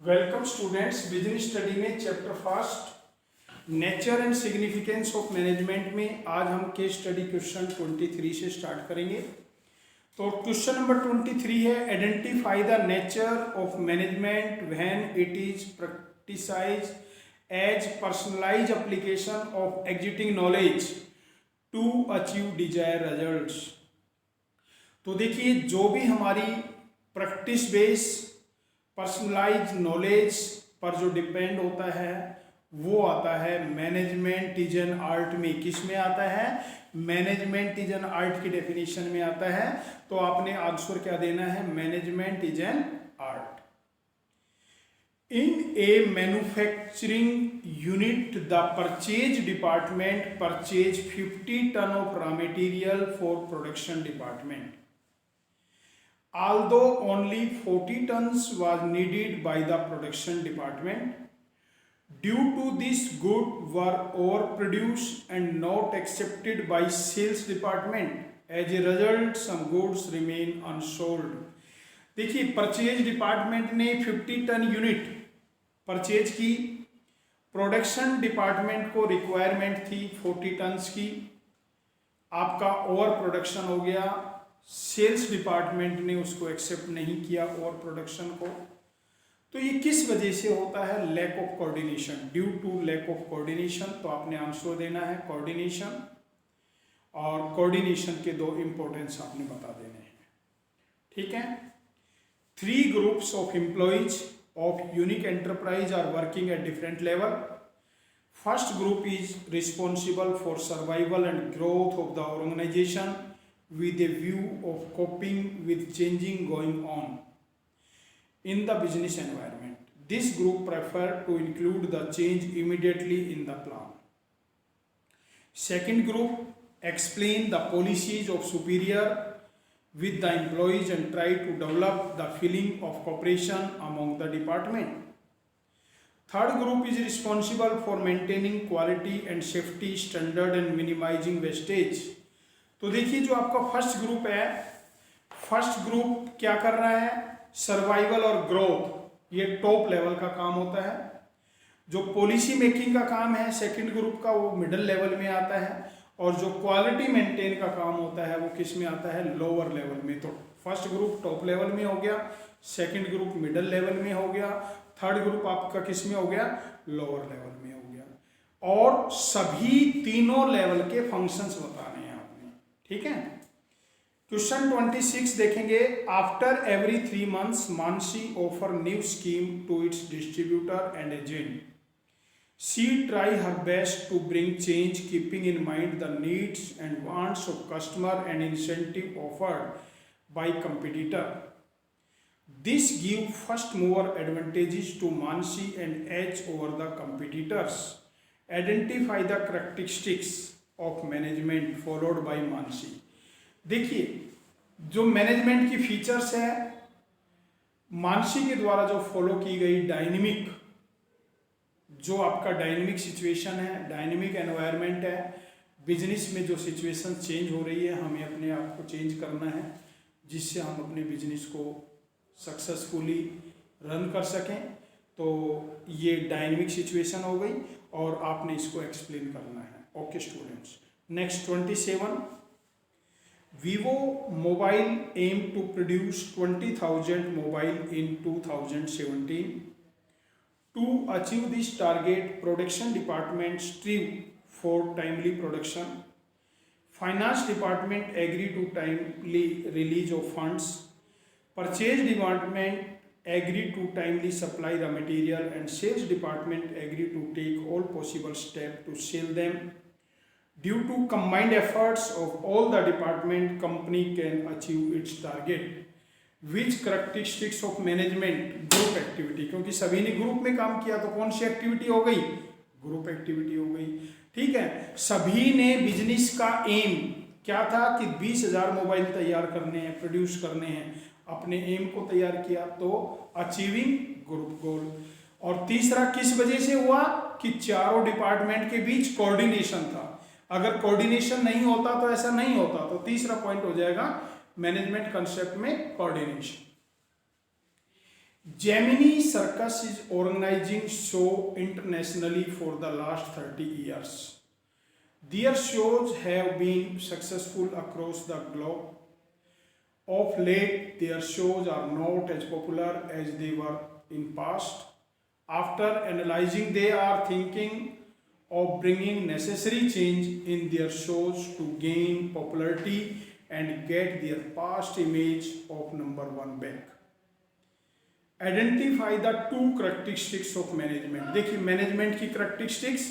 Welcome students, business study में chapter first nature and significance of management में आज हम केस स्टडी क्वेश्चन 23 से स्टार्ट करेंगे। तो क्वेश्चन नंबर 23 है, identify the nature of management when it is practise as personalise application of existing knowledge to achieve desire results. तो देखिए, जो भी हमारी प्रैक्टिस बेस पर्सनलाइज नॉलेज पर जो डिपेंड होता है वो आता है मैनेजमेंट इज एन आर्ट में। किस में आता है? मैनेजमेंट इज एन आर्ट की डेफिनेशन में आता है। तो आपने आंसर क्या देना है? Management is an art. In a manufacturing unit the purchase department purchase 50 ton of raw material for production department. Although only 40 tons was needed by the production department, due to this goods were overproduced and not accepted by sales department. As a result, some goods remain unsold. देखिए, purchase department ने 50 ton unit purchase की, production department को requirement थी 40 turns की, आपका over production हो गया, sales department ने उसको एक्सेप्ट नहीं किया और प्रोडक्शन को। तो ये किस वजह से होता है? Lack of coordination, due to lack of coordination. तो आपने आंसर देना है कोऑर्डिनेशन, और कोऑर्डिनेशन के दो इंपॉर्टेंस आपने बता देने हैं। ठीक है। 3 groups of employees of unique enterprise are working at different level. First group is responsible for survival and growth of the organisation with a view of coping with changing going on in the business environment. This group prefer to include the change immediately in the plan. Second group explain the policies of superior with the employees and try to develop the feeling of cooperation among the department. Third group is responsible for maintaining quality and safety standard and minimizing wastage. तो देखिए, जो आपका first group है, first group क्या कर रहा है? Survival और ग्रोथ, ये टॉप लेवल का काम होता है। जो पॉलिसी मेकिंग का काम है सेकंड ग्रुप का, वो मिडिल लेवल में आता है, और जो क्वालिटी मेंटेन का काम होता है वो किस में आता है? लोअर लेवल में। तो फर्स्ट ग्रुप टॉप लेवल में हो गया, सेकंड ग्रुप मिडिल लेवल में हो गया, थर्ड ग्रुप आपका किस में हो गया? लोअर लेवल में हो गया। और सभी तीनों लेवल के फंक्शंस बताने हैं। ठीक है। क्वेश्चन 26 देखेंगे। After every 3 months Mansi offer new scheme to its distributor and agent. She try her best to bring change keeping in mind the needs and wants of customer and incentive offered by competitor. This give first mover advantages to Mansi and edge over the competitors. Identify the characteristics of management followed by Mansi. देखिए, जो management की features है मानसी के द्वारा जो follow की गई dynamic, जो आपका डायनेमिक सिचुएशन है, डायनेमिक एनवायरनमेंट है, बिजनेस में जो सिचुएशन चेंज हो रही है, हमें अपने आप को चेंज करना है जिससे हम अपने बिजनेस को सक्सेसफुली रन कर सकें। तो ये डायनेमिक सिचुएशन हो गई और आपने इसको एक्सप्लेन करना है। Okay students, next 27। Vivo Mobile aim to produce 20,000 mobile in 2017. To achieve this target, production department strive for timely production. Finance department agree to timely release of funds. Purchase department agree to timely supply the material, and sales department agree to take all possible steps to sell them. Due to combined efforts of all the department, company can achieve its target. Which characteristics of management? Group activity, क्योंकि सभी ने group में काम किया तो कौन सी activity हो गई? ग्रुप एक्टिविटी हो गई। ठीक है। सभी ने बिजनेस का एम क्या था कि 20,000 मोबाइल तैयार करने हैं, प्रोड्यूस करने हैं, अपने एम को तैयार किया, तो अचीविंग ग्रुप गोल। और तीसरा किस वजह से हुआ? कि चारों डिपार्टमेंट के बीच कोऑर्डिनेशन था। अगर कोऑर्डिनेशन नहीं होता तो ऐसा नहीं होता। तो तीसरा पॉइंट हो जाएगा मैनेजमेंट कंसेप्ट में coordination. Gemini Circus is organizing show internationally for the last 30 years. Their shows have been successful across the globe. Of late, their shows are not as popular as they were in past. After analyzing, they are thinking of bringing necessary change in their shows to gain popularity and get their past image of number one back. Identify the two characteristics of management. देखिए management की characteristics,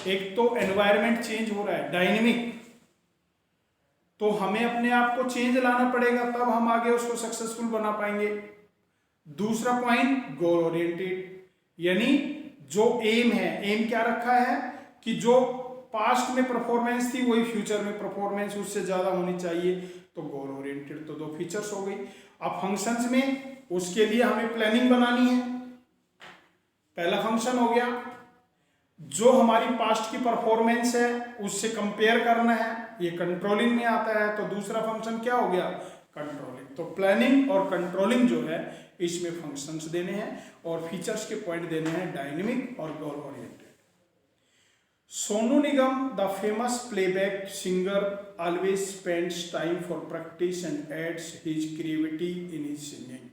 एक तो environment change हो रहा है, dynamic, तो हमें अपने आप को चेंज लाना पड़ेगा, तब हम आगे उसको सक्सेसफुल बना पाएंगे। दूसरा पॉइंट गोल ओरिएंटेड, यानी जो एम है, एम क्या रखा है कि जो पास्ट में परफॉर्मेंस थी वही फ्यूचर में परफॉर्मेंस उससे ज्यादा होनी चाहिए, तो गोल ओरिएंटेड। तो दो फीचर्स हो गई। अब फंक्शंस में उसके लिए हमें प्लानिंग बनानी है। पहला फंक्शन हो गया, जो हमारी पास्ट की परफॉर्मेंस है उससे कंपेयर करना है, ये कंट्रोलिंग में आता है। तो दूसरा फंक्शन क्या हो गया, कंट्रोलिंग। तो प्लानिंग और कंट्रोलिंग जो है इसमें फंक्शंस देने हैं और फीचर्स के पॉइंट देने हैं, डायनेमिक और goal oriented. Sonu Nigam, the famous playback singer, always spends time for practice and adds his creativity in his singing.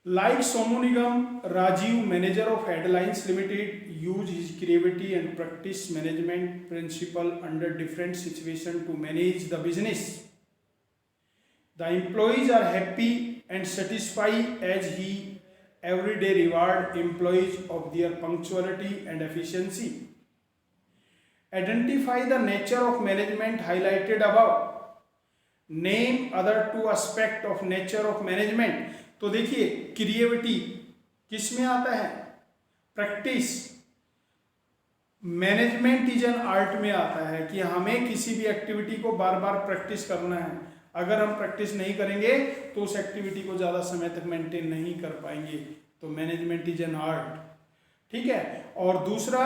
Like Sonu Nigam, Rajiv, manager of Headlines Limited, use his creativity and practice management principle under different situations to manage the business. The employees are happy and satisfied as he every day reward employees of their punctuality and efficiency. Identify the nature of management highlighted above. Name other two aspects of nature of management. तो देखिए creativity किस में आता है, practice. Management is an art में आता है कि हमें किसी भी एक्टिविटी को बार बार प्रैक्टिस करना है। अगर हम प्रैक्टिस नहीं करेंगे तो उस एक्टिविटी को ज़्यादा समय तक मेंटेन नहीं कर पाएंगे। तो मैनेजमेंट इज एन आर्ट, ठीक है। और दूसरा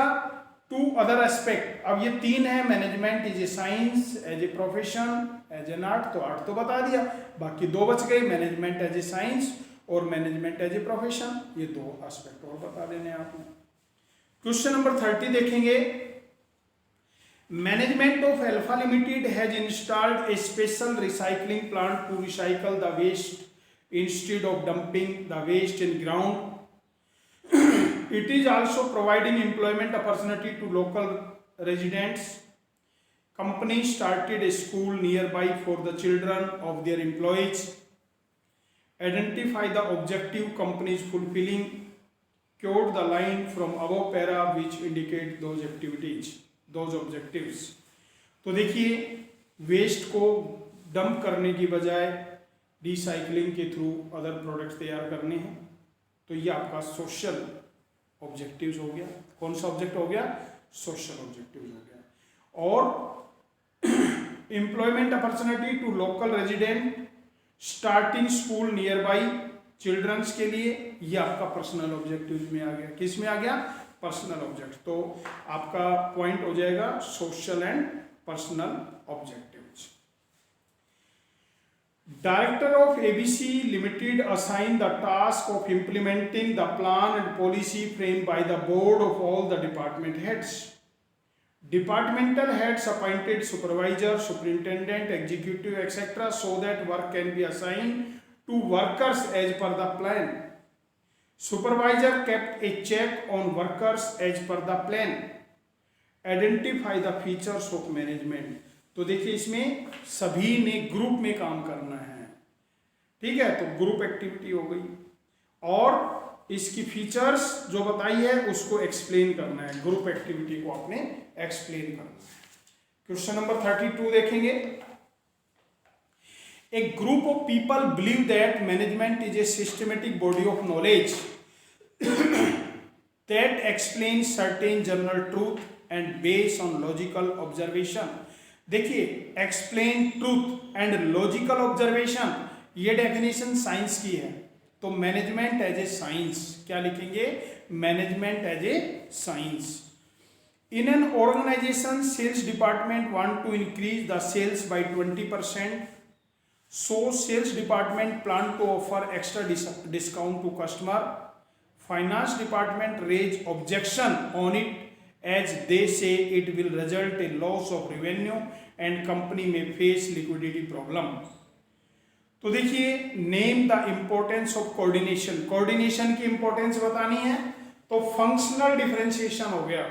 टू अदर एस्पेक्ट, अब ये तीन है, management is a science, as a profession, as an art. तो आर्ट तो बता दिया, बाकी दो बच गए, मैनेजमेंट एज ए साइंस और मैनेजमेंट एज ए प्रोफेशन। ये दो एस्पेक्ट और बता देने आपने। क्वेश्चन नंबर 30 देखेंगे। Management of Alpha Limited has installed a special recycling plant to recycle the waste instead of dumping the waste in ground. It is also providing employment opportunity to local residents. Company started a school nearby for the children of their employees. Identify the objective company is fulfilling. Quote the line from above para which indicate those activities, those objectives. तो देखिए waste को dump करने की बजाय recycling के through other products तैयार करने हैं। तो ये आपका सोशल ऑब्जेक्टिव्स हो गया। कौन सा ऑब्जेक्ट हो गया, सोशल ऑब्जेक्टिव्स हो गया। और employment opportunity to local resident, starting school near by children's के लिए, ये आपका पर्सनल ऑब्जेक्टिव्स में आ गया। किस में आ गया, पर्सनल ऑब्जेक्ट। तो आपका पॉइंट हो जाएगा social and personal objectives. Director of ABC Limited assigned the task of implementing the plan and policy framed by the board of all the department heads. Departmental heads appointed supervisor, superintendent, executive, etc. so that work can be assigned to workers as per the plan. Supervisor kept a check on workers as per the plan. Identify the features of management. तो देखिए इसमें सभी ने group में काम करना है, ठीक है। तो ग्रुप एक्टिविटी हो गई और इसकी फीचर्स जो बताई है उसको एक्सप्लेन करना है। ग्रुप एक्टिविटी को आपने एक्सप्लेन करना है। क्वेश्चन नंबर 32 देखेंगे। A group of people believe that management is a systematic body of knowledge that explain certain general truth and based on logical observation. देखिए explain truth and logical observation, ये definition science की है। तो management as a science, क्या लिखेंगे, management as a science. In an organisation sales department want to increase the sales by 20%, So sales department plan to offer extra discount to customer. Finance department raise objection on it as they say it will result in loss of revenue and company may face liquidity problem. तो देखिए, name the importance of coordination, coordination की importance बतानी है तो functional differentiation हो गया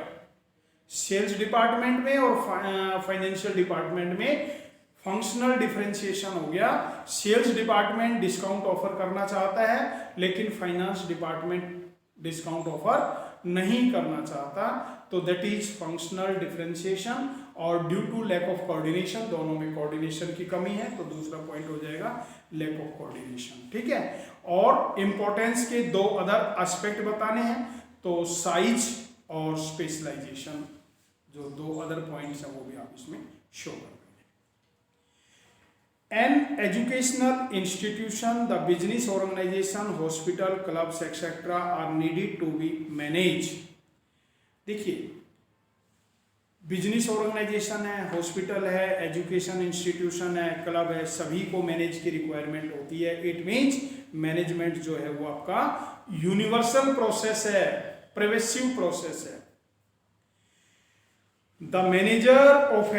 sales department में और फाइनेंशियल डिपार्टमेंट में। फंक्शनल डिफरेंशिएशन हो गया, सेल्स डिपार्टमेंट डिस्काउंट ऑफर करना चाहता है लेकिन फाइनेंस डिपार्टमेंट डिस्काउंट ऑफर नहीं करना चाहता, तो दैट इज फंक्शनल डिफरेंशिएशन। और due to lack of coordination, दोनों में कोऑर्डिनेशन की कमी है, तो दूसरा पॉइंट हो जाएगा लैक ऑफ कोऑर्डिनेशन। ठीक है, और इंपॉर्टेंस के दो अदर एस्पेक्ट बताने हैं, तो साइज और स्पेशलाइजेशन, जो दो अदर पॉइंट्स हैं वो भी आप इसमें शो कर देंगे। An educational institution, the business organization, hospital, clubs, etc. are needed to be managed. देखिए, बिजनेस ऑर्गेनाइजेशन है, हॉस्पिटल है, एजुकेशन इंस्टीट्यूशन है, क्लब है, सभी को मैनेज की रिक्वायरमेंट होती है। इट मीन्स मैनेजमेंट जो है वो आपका यूनिवर्सल प्रोसेस है, प्रिवेसिव प्रोसेस है। The manager of